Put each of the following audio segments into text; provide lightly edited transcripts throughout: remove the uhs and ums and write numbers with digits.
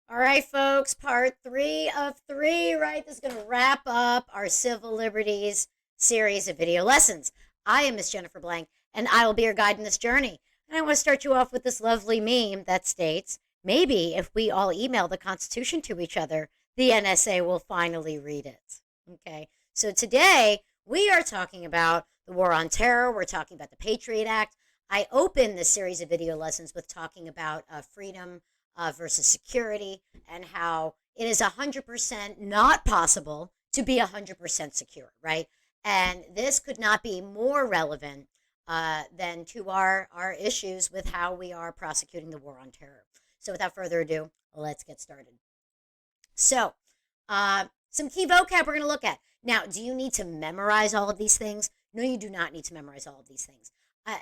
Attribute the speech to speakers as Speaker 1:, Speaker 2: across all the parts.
Speaker 1: All right, folks, part 3 of 3, right? This is going to wrap up our civil liberties series of video lessons. I am Miss Jennifer Blank, and I will be your guide in this journey. And I want to start you off with this lovely meme that states maybe if we all email the Constitution to each other, the NSA will finally read it. Okay, so today we are talking about the war on terror, we're talking about the Patriot Act. I opened this series of video lessons with talking about freedom versus security, and how it is 100% not possible to be 100% secure, right? And this could not be more relevant than to our issues with how we are prosecuting the war on terror. So, without further ado, let's get started. So, some key vocab we're going to look at. Now, do you need to memorize all of these things? No, you do not need to memorize all of these things. Uh,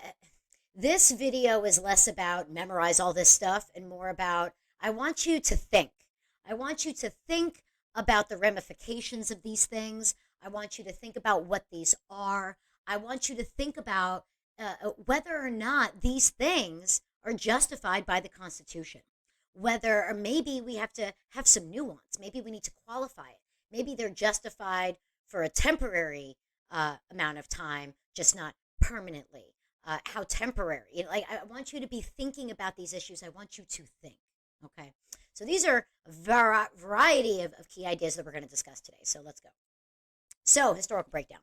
Speaker 1: this video is less about memorize all this stuff and more about I want you to think. I want you to think about the ramifications of these things. I want you to think about what these are. I want you to think about whether or not these things are justified by the Constitution. Whether, or maybe we have to have some nuance. Maybe we need to qualify it. Maybe they're justified for a temporary amount of time, just not permanently. How temporary. Like I want you to be thinking about these issues. I want you to think. Okay. So these are a variety of key ideas that we're going to discuss today. So let's go. So historical breakdown.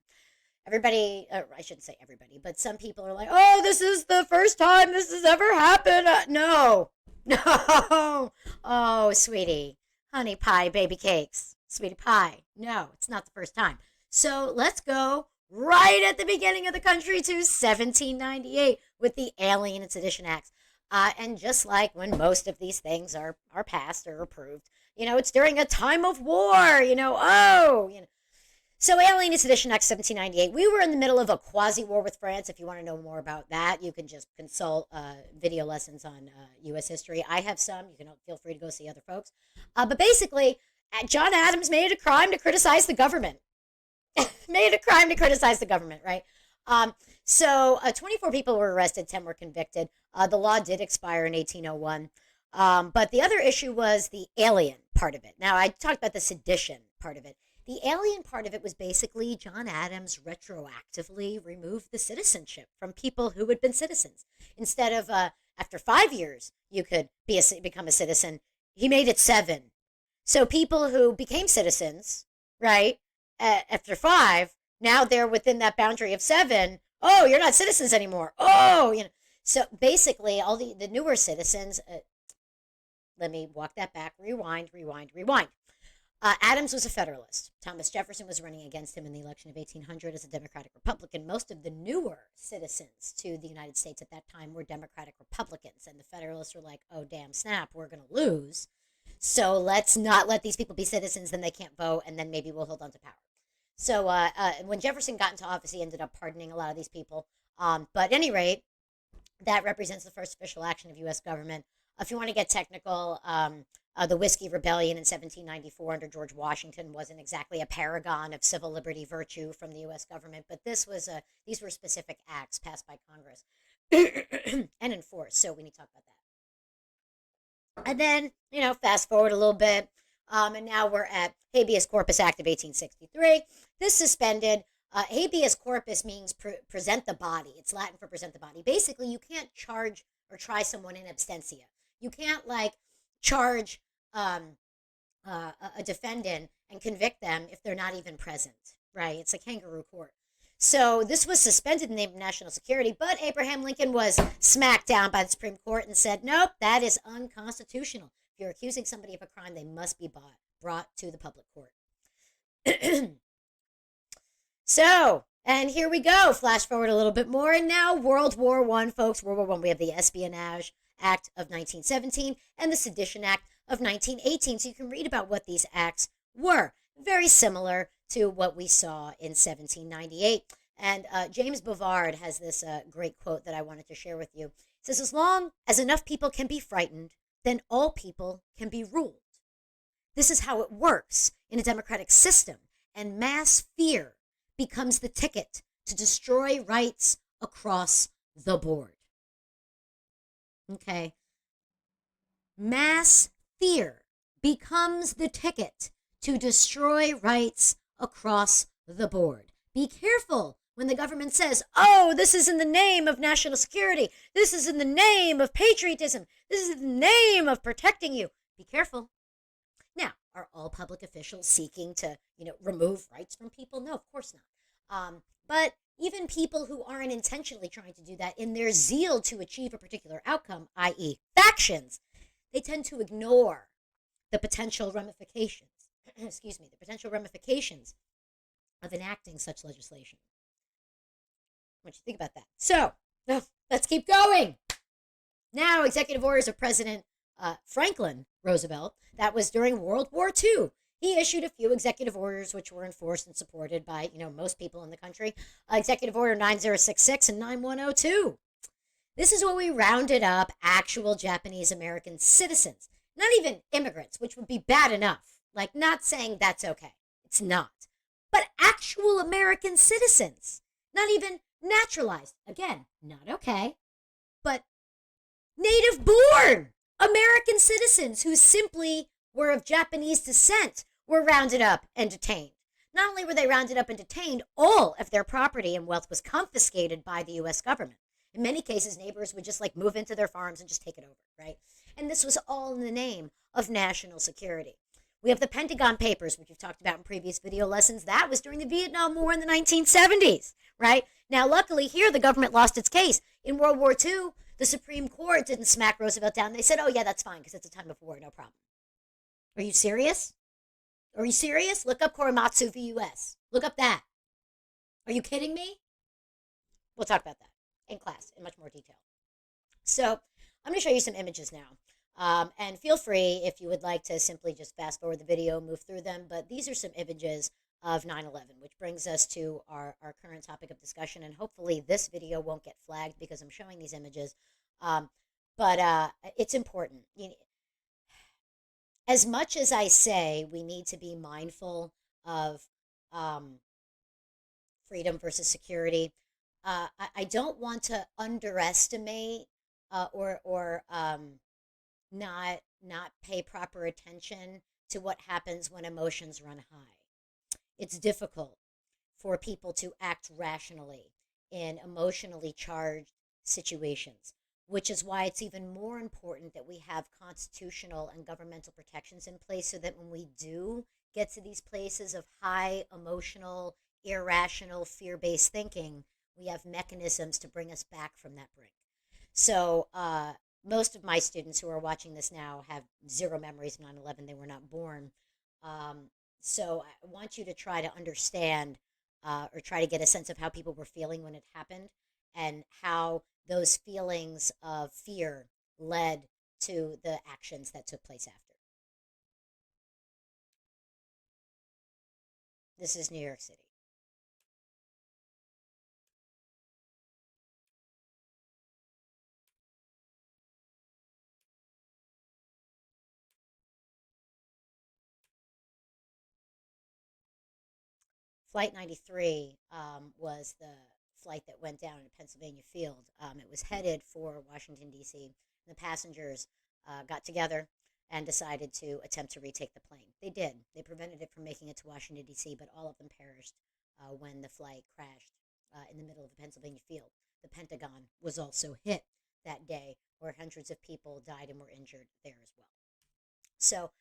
Speaker 1: Everybody, I shouldn't say everybody, but some people are like, oh, this is the first time this has ever happened. No, no. Oh, sweetie, honey pie, baby cakes, sweetie pie. No, it's not the first time. So let's go right at the beginning of the country to 1798 with the Alien and Sedition Acts. And just like when most of these things are passed or approved, it's during a time of war, So Alien and Sedition Act 1798, we were in the middle of a quasi-war with France. If you want to know more about that, you can just consult video lessons on U.S. history. I have some. You can feel free to go see other folks. But basically, John Adams made it a crime to criticize the government. Made it a crime to criticize the government, right? So 24 people were arrested, 10 were convicted. The law did expire in 1801. But the other issue was the alien part of it. Now, I talked about the sedition part of it. The alien part of it was basically John Adams retroactively removed the citizenship from people who had been citizens. Instead of after 5 years, you could become a citizen, he made it 7. So people who became citizens, right, after 5, now they're within that boundary of 7. Oh, you're not citizens anymore. Oh, So basically, all the newer citizens, let me walk that back, rewind. Adams was a Federalist. Thomas Jefferson was running against him in the election of 1800 as a Democratic Republican. Most of the newer citizens to the United States at that time were Democratic Republicans, and the Federalists were like, oh, damn snap, we're going to lose. So let's not let these people be citizens, then they can't vote, and then maybe we'll hold on to power. So when Jefferson got into office, he ended up pardoning a lot of these people. But at any rate, that represents the first official action of U.S. government. If you want to get technical, the Whiskey Rebellion in 1794 under George Washington wasn't exactly a paragon of civil liberty virtue from the U.S. government, but these were specific acts passed by Congress and enforced. So we need to talk about that. And then, fast forward a little bit, and now we're at Habeas Corpus Act of 1863. This suspended. Habeas corpus means present the body. It's Latin for present the body. Basically, you can't charge or try someone in absentia. You can't charge a defendant and convict them if they're not even present, right? It's a kangaroo court. So this was suspended in the name of national security, but Abraham Lincoln was smacked down by the Supreme Court and said, nope, that is unconstitutional. If you're accusing somebody of a crime, they must be brought to the public court. So, and here we go. Flash forward a little bit more, and now World War I, folks. World War I, we have the Espionage Act of 1917 and the Sedition Act of 1918. So you can read about what these acts were. Very similar to what we saw in 1798. And James Bovard has this great quote that I wanted to share with you. It says, as long as enough people can be frightened, then all people can be ruled. This is how it works in a democratic system, and mass fear becomes the ticket to destroy rights across the board. Okay. Mass fear becomes the ticket to destroy rights across the board. Be careful when the government says, oh, this is in the name of national security. This is in the name of patriotism. This is in the name of protecting you. Be careful. Now, are all public officials seeking to, remove rights from people? No, of course not. But even people who aren't intentionally trying to do that in their zeal to achieve a particular outcome, i.e., factions, they tend to ignore the potential ramifications, the potential ramifications of enacting such legislation. What do you think about that? So, let's keep going. Now, executive orders of President Franklin Roosevelt, that was during World War II. He issued a few executive orders which were enforced and supported by, most people in the country. Executive Order 9066 and 9102. This is where we rounded up actual Japanese American citizens, not even immigrants, which would be bad enough. Like, not saying that's okay. It's not. But actual American citizens, not even naturalized. Again, not okay. But native born American citizens who simply were of Japanese descent were rounded up and detained. Not only were they rounded up and detained, all of their property and wealth was confiscated by the U.S. government. In many cases, neighbors would just move into their farms and just take it over, right? And this was all in the name of national security. We have the Pentagon Papers, which we've talked about in previous video lessons. That was during the Vietnam War in the 1970s, right? Now, luckily here, the government lost its case. In World War II, the Supreme Court didn't smack Roosevelt down. They said, oh, yeah, that's fine because it's a time of war, no problem. Are you serious? Are you serious? Look up Korematsu v. U.S. Look up that. Are you kidding me? We'll talk about that in class in much more detail. So I'm going to show you some images now. And feel free, if you would like, to simply just fast forward the video, move through them. But these are some images of 9/11, which brings us to our current topic of discussion. And hopefully this video won't get flagged because I'm showing these images. But it's important. As much as I say we need to be mindful of freedom versus security, I don't want to underestimate or not pay proper attention to what happens when emotions run high. It's difficult for people to act rationally in emotionally charged situations, which is why it's even more important that we have constitutional and governmental protections in place so that when we do get to these places of high emotional, irrational, fear-based thinking, we have mechanisms to bring us back from that brink. So most of my students who are watching this now have zero memories of 9/11. They were not born. So I want you to try to understand or try to get a sense of how people were feeling when it happened and how those feelings of fear led to the actions that took place after. This is New York City. Flight 93 was the flight that went down in Pennsylvania Field. It was headed for Washington, D.C. The passengers got together and decided to attempt to retake the plane. They did. They prevented it from making it to Washington, D.C., but all of them perished when the flight crashed in the middle of the Pennsylvania Field. The Pentagon was also hit that day, where hundreds of people died and were injured there as well. So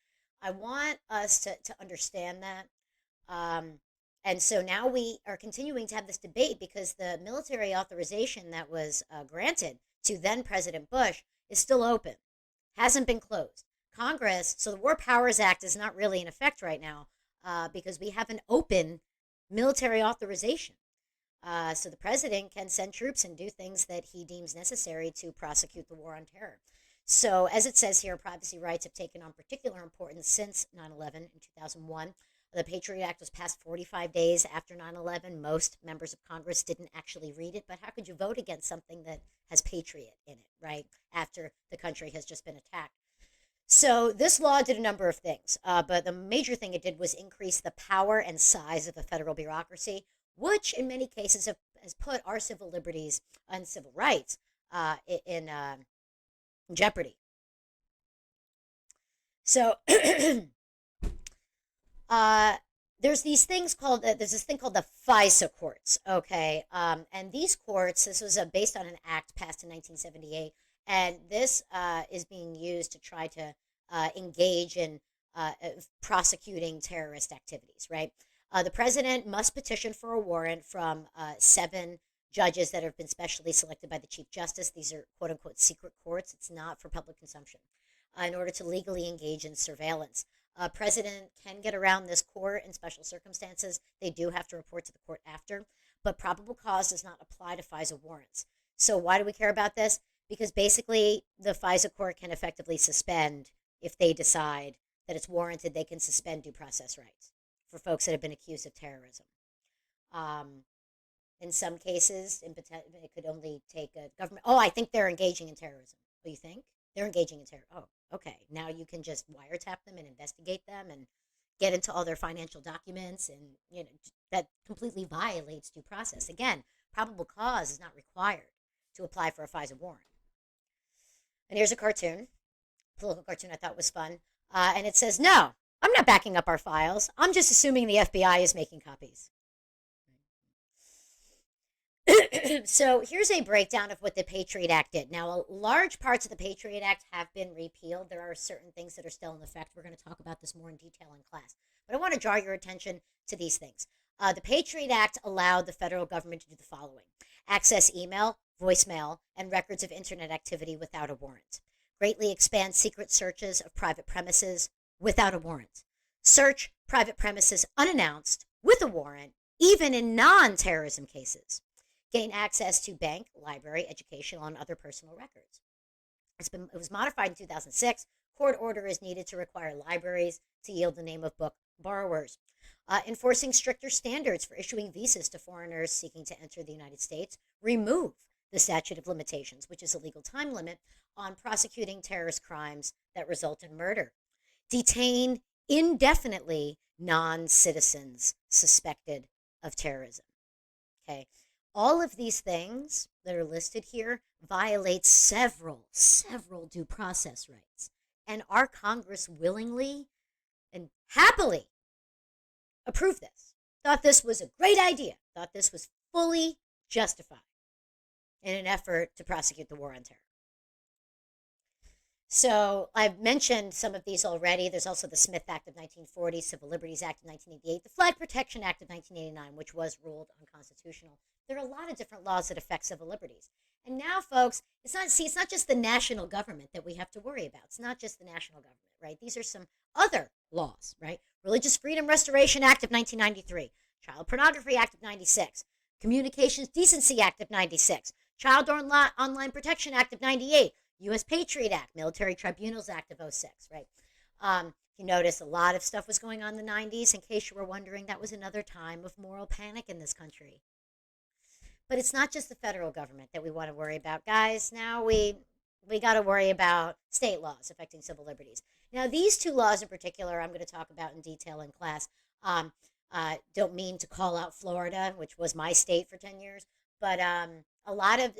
Speaker 1: I want us to understand that. And so now we are continuing to have this debate because the military authorization that was granted to then President Bush is still open, hasn't been closed. Congress, so the War Powers Act is not really in effect right now because we have an open military authorization. So the president can send troops and do things that he deems necessary to prosecute the war on terror. So as it says here, privacy rights have taken on particular importance since 9/11 in 2001. The Patriot Act was passed 45 days after 9/11. Most members of Congress didn't actually read it, but how could you vote against something that has patriot in it, right, after the country has just been attacked? So this law did a number of things, but the major thing it did was increase the power and size of the federal bureaucracy, which in many cases has put our civil liberties and civil rights in jeopardy. So uh, there's these things called there's this thing called the FISA courts. Okay, and these courts, this was based on an act passed in 1978, and this is being used to try to engage in prosecuting terrorist activities. Right, the president must petition for a warrant from 7 judges that have been specially selected by the Chief Justice. These are quote unquote secret courts. It's not for public consumption. In order to legally engage in surveillance. President can get around this court in special circumstances. They do have to report to the court after, but probable cause does not apply to FISA warrants. So why do we care about this? Because basically the FISA court can effectively suspend, if they decide that it's warranted, they can suspend due process rights for folks that have been accused of terrorism. Um, in some cases, it could only take a government. Oh, I think they're engaging in terrorism. What do you think? They're engaging in terror. Oh, okay. Now you can just wiretap them and investigate them and get into all their financial documents, and that completely violates due process. Again, probable cause is not required to apply for a FISA warrant. And here's a cartoon, political cartoon I thought was fun, and it says, "No, I'm not backing up our files. I'm just assuming the FBI is making copies." So here's a breakdown of what the Patriot Act did. Now, large parts of the Patriot Act have been repealed. There are certain things that are still in effect. We're going to talk about this more in detail in class. But I want to draw your attention to these things. The Patriot Act allowed the federal government to do the following: access email, voicemail, and records of internet activity without a warrant. Greatly expand secret searches of private premises without a warrant. Search private premises unannounced with a warrant, even in non-terrorism cases. Gain access to bank, library, educational, and other personal records. It was modified in 2006. Court order is needed to require libraries to yield the name of book borrowers. Enforcing stricter standards for issuing visas to foreigners seeking to enter the United States. Remove the statute of limitations, which is a legal time limit on prosecuting terrorist crimes that result in murder. Detain indefinitely non-citizens suspected of terrorism. Okay. All of these things that are listed here violate several due process rights. And our Congress willingly and happily approved this. Thought this was a great idea. Thought this was fully justified in an effort to prosecute the war on terror. So I've mentioned some of these already. There's also the Smith Act of 1940, Civil Liberties Act of 1988, the Flag Protection Act of 1989, which was ruled unconstitutional. There are a lot of different laws that affect civil liberties. And now, folks, it's not just the national government that we have to worry about. It's not just the national government, right? These are some other laws, right? Religious Freedom Restoration Act of 1993, Child Pornography Act of 96, Communications Decency Act of 96, Child Online Protection Act of 98, U.S. Patriot Act, Military Tribunals Act of 06, right? You notice a lot of stuff was going on in the 90s. In case you were wondering, that was another time of moral panic in this country. But it's not just the federal government that we want to worry about, guys. Now we got to worry about state laws affecting civil liberties. Now, these 2 laws in particular, I'm going to talk about in detail in class. Don't mean to call out Florida, which was my state for 10 years, but a lot of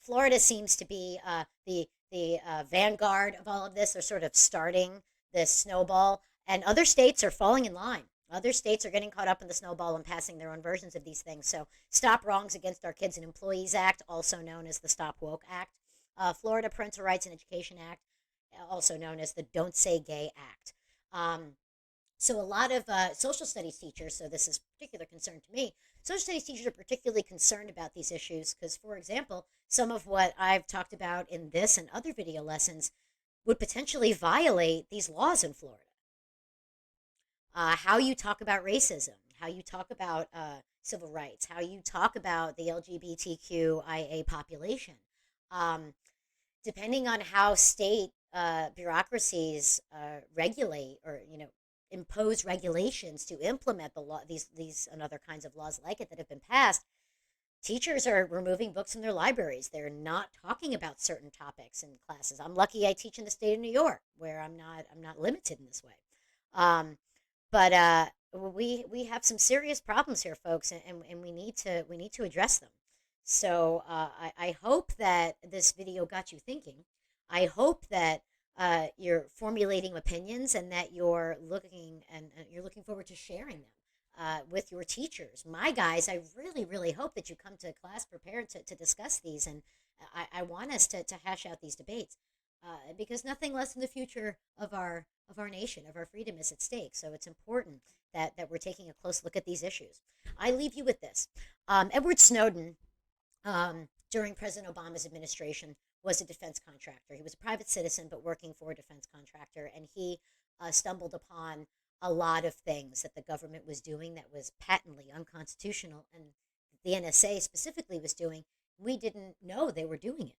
Speaker 1: Florida seems to be the vanguard of all of this. They're sort of starting this snowball, and other states are falling in line. Other states are getting caught up in the snowball and passing their own versions of these things. So, Stop Wrongs Against Our Kids and Employees Act, also known as the Stop Woke Act. Florida Parental Rights and Education Act, also known as the Don't Say Gay Act. So a lot of social studies teachers, so this is of particular concern to me, social studies teachers are particularly concerned about these issues because, for example, some of what I've talked about in this and other video lessons would potentially violate these laws in Florida. How you talk about racism, how you talk about civil rights, how you talk about the LGBTQIA population. Depending on how state bureaucracies regulate or, impose regulations to implement the law, these and other kinds of laws like it that have been passed, teachers are removing books from their libraries. They're not talking about certain topics in classes. I'm lucky I teach in the state of New York, where I'm not limited in this way. But we have some serious problems here, folks, and we need to address them. So I hope that this video got you thinking. I hope that you're formulating opinions, and that you're looking forward to sharing them with your teachers. My guys, I really, really hope that you come to class prepared to discuss these, and I want us to hash out these debates because nothing less than the future of our nation, of our freedom, is at stake. So it's important that we're taking a close look at these issues. I leave you with this. Edward Snowden, during President Obama's administration, was a defense contractor. He was a private citizen, but working for a defense contractor, and he stumbled upon a lot of things that the government was doing that was patently unconstitutional, and the NSA specifically was doing. We didn't know they were doing it.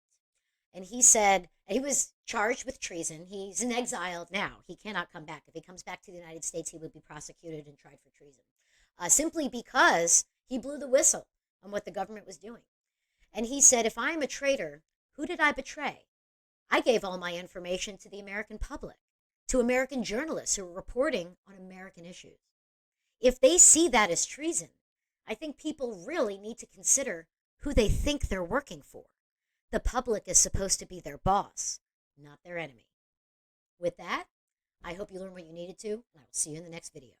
Speaker 1: And he said he was charged with treason. He's in exile now. He cannot come back. If he comes back to the United States, he would be prosecuted and tried for treason, simply because he blew the whistle on what the government was doing. And he said, if I'm a traitor, who did I betray? I gave all my information to the American public, to American journalists who are reporting on American issues. If they see that as treason, I think people really need to consider who they think they're working for. The public is supposed to be their boss, not their enemy. With that, I hope you learned what you needed to, and I will see you in the next video.